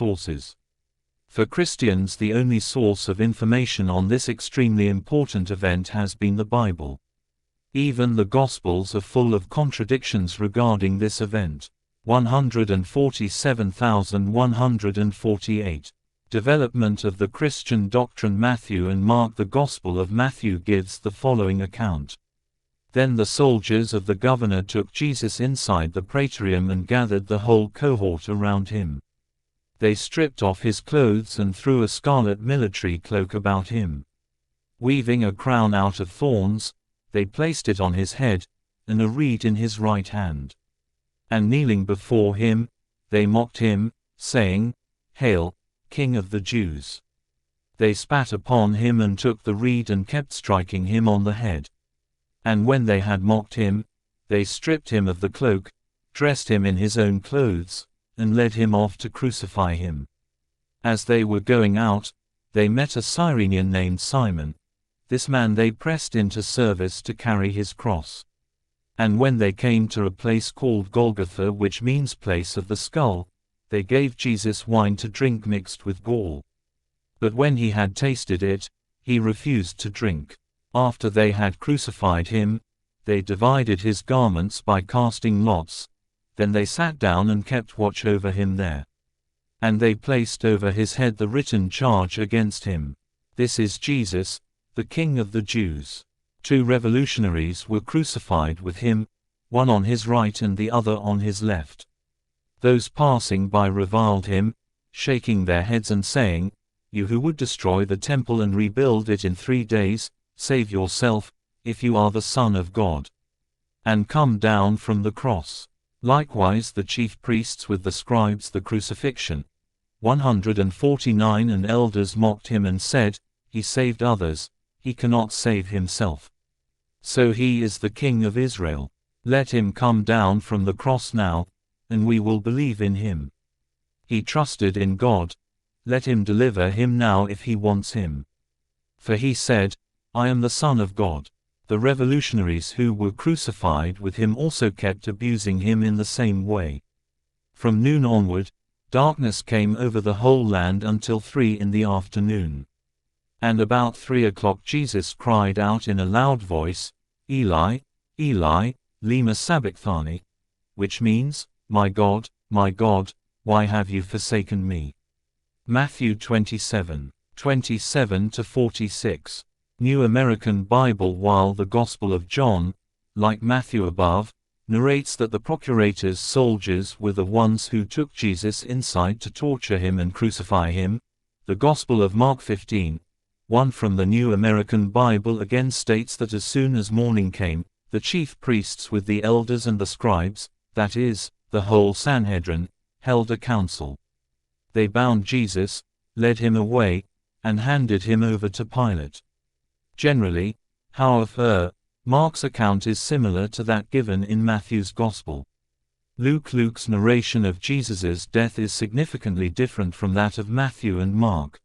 sources. For Christians, the only source of information on this extremely important event has been the Bible. Even the Gospels are full of contradictions regarding this event. 147,148. Development of the Christian doctrine. Matthew and Mark. The Gospel of Matthew gives the following account. Then the soldiers of the governor took Jesus inside the praetorium and gathered the whole cohort around him. They stripped off his clothes and threw a scarlet military cloak about him. Weaving a crown out of thorns, they placed it on his head, and a reed in his right hand. And kneeling before him, they mocked him, saying, "Hail, King of the Jews!" They spat upon him and took the reed and kept striking him on the head. And when they had mocked him, they stripped him of the cloak, dressed him in his own clothes, and led him off to crucify him. As they were going out, they met a Cyrenian named Simon. This man they pressed into service to carry his cross. And when they came to a place called Golgotha, which means place of the skull, they gave Jesus wine to drink mixed with gall. But when he had tasted it, he refused to drink. After they had crucified him, they divided his garments by casting lots. Then they sat down and kept watch over him there. And they placed over his head the written charge against him. "This is Jesus, the King of the Jews." 2 revolutionaries were crucified with him, one on his right and the other on his left. Those passing by reviled him, shaking their heads and saying, "You who would destroy the temple and rebuild it in 3 days, save yourself, if you are the Son of God. And come down from the cross." Likewise the chief priests with the scribes the crucifixion. 149 And elders mocked him and said, "He saved others, he cannot save himself. So he is the King of Israel. Let him come down from the cross now, and we will believe in him. He trusted in God, let him deliver him now if he wants him. For he said, 'I am the Son of God.'" The revolutionaries who were crucified with him also kept abusing him in the same way. From noon onward, darkness came over the whole land until 3 in the afternoon. And about 3 o'clock Jesus cried out in a loud voice, "Eli, Eli, lema sabachthani," which means, my God, why have you forsaken me?" Matthew 27:27-46. New American Bible. While the Gospel of John, like Matthew above, narrates that the procurator's soldiers were the ones who took Jesus inside to torture him and crucify him, the Gospel of Mark 15:1 from the New American Bible again states that as soon as morning came, the chief priests with the elders and the scribes, that is, the whole Sanhedrin, held a council. They bound Jesus, led him away, and handed him over to Pilate. Generally, however, Mark's account is similar to that given in Matthew's Gospel. Luke's narration of Jesus' death is significantly different from that of Matthew and Mark.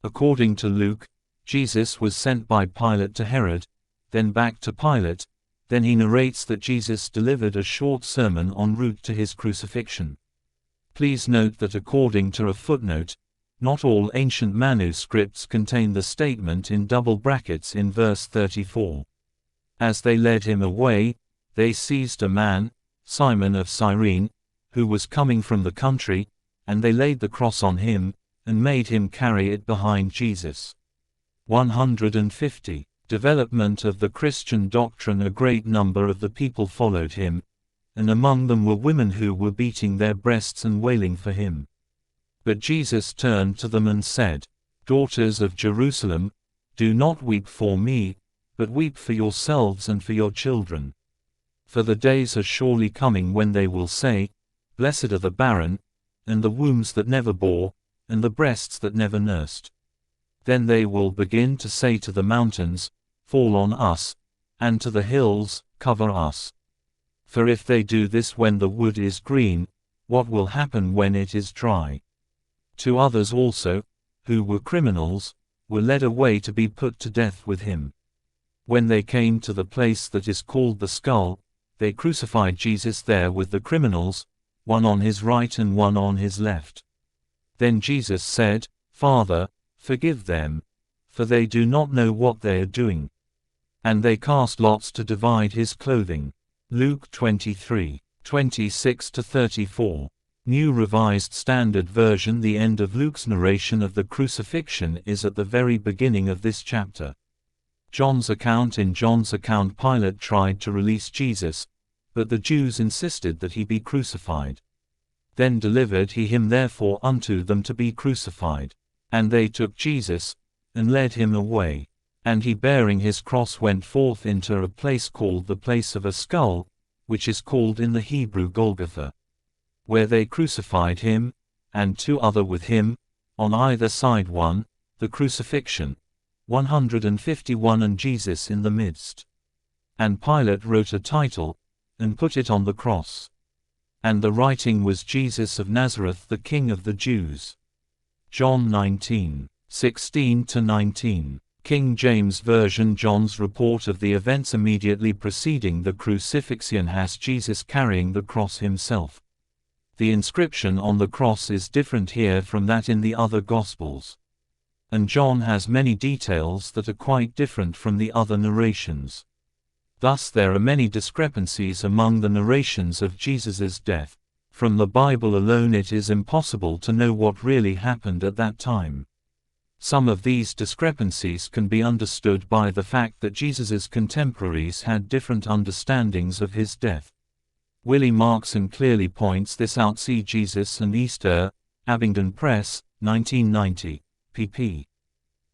According to Luke, Jesus was sent by Pilate to Herod, then back to Pilate, then he narrates that Jesus delivered a short sermon en route to his crucifixion. Please note that according to a footnote, not all ancient manuscripts contain the statement in double brackets in verse 34. As they led him away, they seized a man, Simon of Cyrene, who was coming from the country, and they laid the cross on him, and made him carry it behind Jesus. 150. Development of the Christian doctrine. A great number of the people followed him, and among them were women who were beating their breasts and wailing for him. But Jesus turned to them and said, "Daughters of Jerusalem, do not weep for me, but weep for yourselves and for your children. For the days are surely coming when they will say, 'Blessed are the barren, and the wombs that never bore, and the breasts that never nursed.' Then they will begin to say to the mountains, 'Fall on us,' and to the hills, 'Cover us.' For if they do this when the wood is green, what will happen when it is dry?" 2 others also, who were criminals, were led away to be put to death with him. When they came to the place that is called the Skull, they crucified Jesus there with the criminals, one on his right and one on his left. Then Jesus said, "Father, forgive them, for they do not know what they are doing." And they cast lots to divide his clothing. Luke 23:26-34. New Revised Standard Version. The end of Luke's narration of the crucifixion is at the very beginning of this chapter. John's account. In John's account, Pilate tried to release Jesus, but the Jews insisted that he be crucified. Then delivered he him therefore unto them to be crucified. And they took Jesus, and led him away. And he bearing his cross went forth into a place called the place of a skull, which is called in the Hebrew Golgotha. Where they crucified him, and two other with him, on either side one, the crucifixion, 151, and Jesus in the midst. And Pilate wrote a title, and put it on the cross. And the writing was Jesus of Nazareth, the King of the Jews. John 19:16-19. King James Version. John's report of the events immediately preceding the crucifixion has Jesus carrying the cross himself. The inscription on the cross is different here from that in the other Gospels. And John has many details that are quite different from the other narrations. Thus there are many discrepancies among the narrations of Jesus' death. From the Bible alone it is impossible to know what really happened at that time. Some of these discrepancies can be understood by the fact that Jesus' contemporaries had different understandings of his death. Willie Markson clearly points this out. See Jesus and Easter, Abingdon Press, 1990, pp.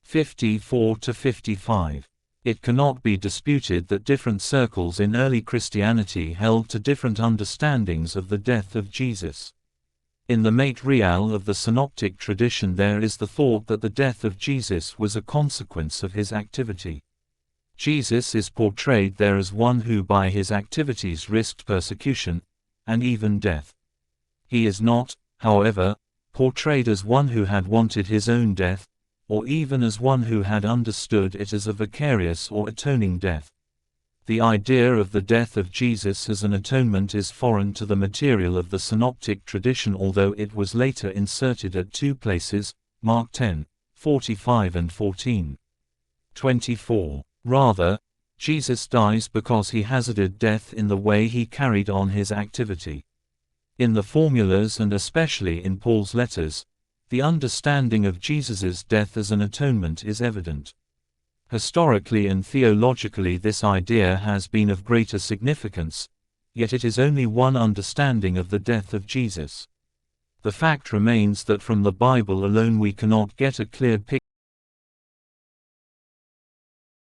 54-55. It cannot be disputed that different circles in early Christianity held to different understandings of the death of Jesus. In the mate real of the synoptic tradition there is the thought that the death of Jesus was a consequence of his activity. Jesus is portrayed there as one who by his activities risked persecution, and even death. He is not, however, portrayed as one who had wanted his own death, or even as one who had understood it as a vicarious or atoning death. The idea of the death of Jesus as an atonement is foreign to the material of the synoptic tradition, although it was later inserted at two places, Mark 10:45 and 14:24. Rather, Jesus dies because he hazarded death in the way he carried on his activity. In the formulas and especially in Paul's letters, the understanding of Jesus' death as an atonement is evident. Historically and theologically this idea has been of greater significance, yet it is only one understanding of the death of Jesus. The fact remains that from the Bible alone we cannot get a clear picture